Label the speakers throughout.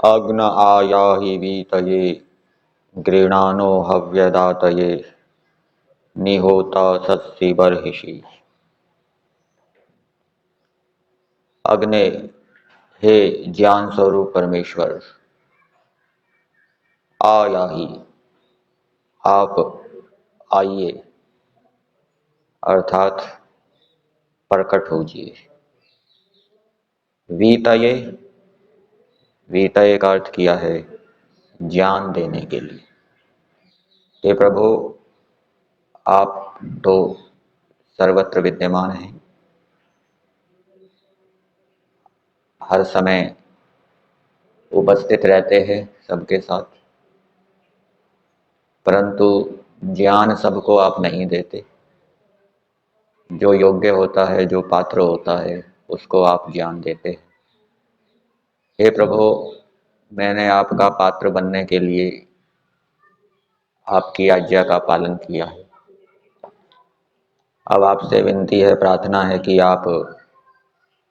Speaker 1: अग्न आयाहि वीतये गृणानो हव्यदातये निहोता सत्सि बर्हिषि। अग्नि, हे ज्ञान स्वरूप परमेश्वर, आयाहि, आप आइए, अर्थात प्रकट होजिए। वीतये, वीतये का अर्थ किया है ज्ञान देने के लिए। हे प्रभु, आप तो सर्वत्र विद्यमान हैं, हर समय उपस्थित रहते हैं सबके साथ, परंतु ज्ञान सबको आप नहीं देते। जो योग्य होता है, जो पात्र होता है, उसको आप ज्ञान देते हैं। हे प्रभु, मैंने आपका पात्र बनने के लिए आपकी आज्ञा का पालन किया है। अब आपसे विनती है, प्रार्थना है कि आप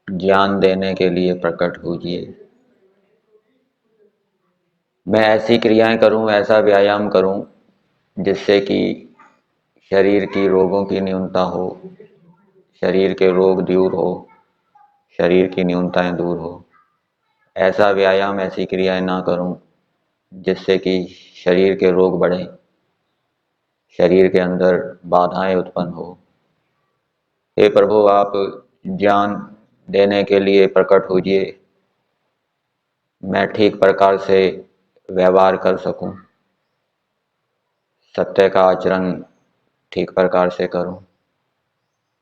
Speaker 1: ज्ञान देने के लिए प्रकट होजिए। मैं ऐसी क्रियाएं करूं, ऐसा व्यायाम करूं जिससे कि शरीर की रोगों की न्यूनता हो, शरीर के रोग दूर हो, शरीर की न्यूनताएं दूर हो। ऐसा व्यायाम, ऐसी क्रियाएं ना करूं जिससे कि शरीर के रोग बढ़ें, शरीर के अंदर बाधाएं उत्पन्न हो। हे प्रभु, आप ज्ञान देने के लिए प्रकट होजिए, मैं ठीक प्रकार से व्यवहार कर सकूं, सत्य का आचरण ठीक प्रकार से करूं,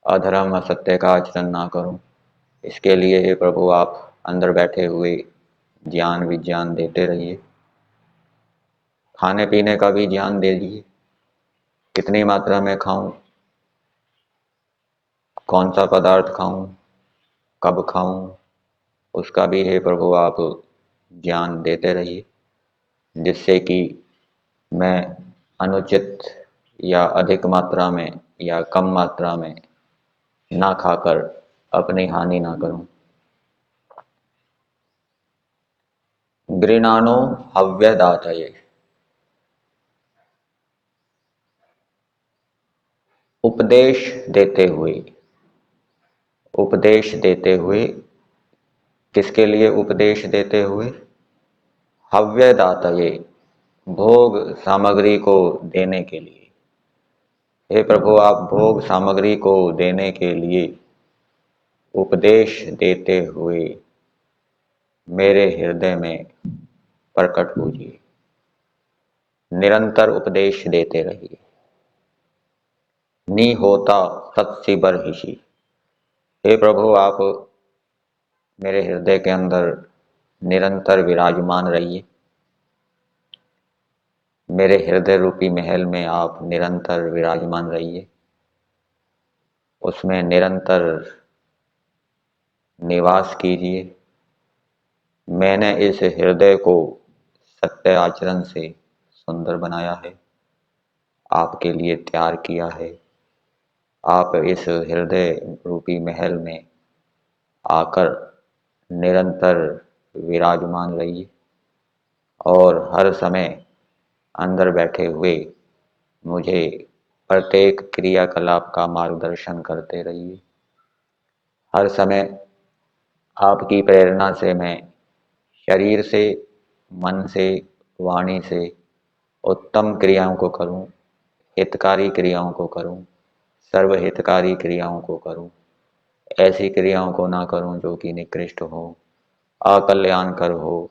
Speaker 1: अधर्म असत्य का आचरण ना करूं। इसके लिए हे प्रभु, आप अंदर बैठे हुए ज्ञान विज्ञान देते रहिए। खाने पीने का भी ज्ञान दे दीजिए, कितनी मात्रा में खाऊं, कौन सा पदार्थ खाऊं, कब खाऊं, उसका भी हे प्रभु आप ज्ञान देते रहिए, जिससे कि मैं अनुचित या अधिक मात्रा में या कम मात्रा में ना खाकर अपनी हानि ना करूं। गृणानो हव्यदातये, उपदेश देते हुए, उपदेश देते हुए, किसके लिए उपदेश देते हुए? हव्यदातये, भोग सामग्री को देने के लिए। हे प्रभु, आप भोग सामग्री को देने के लिए उपदेश देते हुए मेरे हृदय में प्रकट होजिए। निरंतर उपदेश देते रहिए। नी होता सत्सि बर्हिषि, हे प्रभु, आप मेरे हृदय के अंदर निरंतर विराजमान रहिए। मेरे हृदय रूपी महल में आप निरंतर विराजमान रहिए, उसमें निरंतर निवास कीजिए। मैंने इस हृदय को सत्य आचरण से सुंदर बनाया है, आपके लिए तैयार किया है। आप इस हृदय रूपी महल में आकर निरंतर विराजमान रहिए और हर समय अंदर बैठे हुए मुझे प्रत्येक क्रियाकलाप का मार्गदर्शन करते रहिए। हर समय आपकी प्रेरणा से मैं शरीर से, मन से, वाणी से उत्तम क्रियाओं को करूं, हितकारी क्रियाओं को करूं, सर्वहितकारी क्रियाओं को करूं। ऐसी क्रियाओं को ना करूं जो कि निकृष्ट हो, अकल्याणकर हो,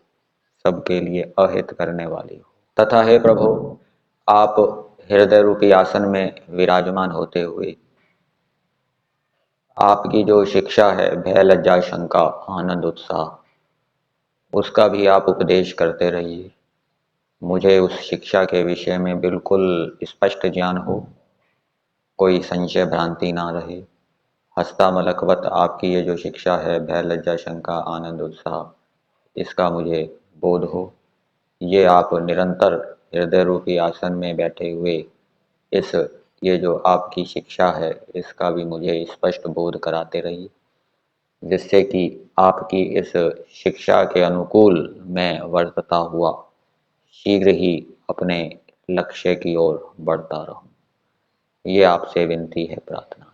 Speaker 1: सबके लिए अहित करने वाली हो। तथा हे प्रभु, आप हृदय रूपी आसन में विराजमान होते हुए आपकी जो शिक्षा है, भय लज्जा शंका आनंद उत्साह, उसका भी आप उपदेश करते रहिए। मुझे उस शिक्षा के विषय में बिल्कुल स्पष्ट ज्ञान हो, कोई संशय भ्रांति ना रहे। हस्तामलकवत आपकी ये जो शिक्षा है, भय लज्जा शंका आनंद उत्साह, इसका मुझे बोध हो। ये आप निरंतर हृदय रूपी आसन में बैठे हुए इस ये जो आपकी शिक्षा है, इसका भी मुझे स्पष्ट बोध कराते रहिए। जिससे कि आपकी इस शिक्षा के अनुकूल मैं वर्तता हुआ शीघ्र ही अपने लक्ष्य की ओर बढ़ता रहूं। ये आपसे विनती है, प्रार्थना।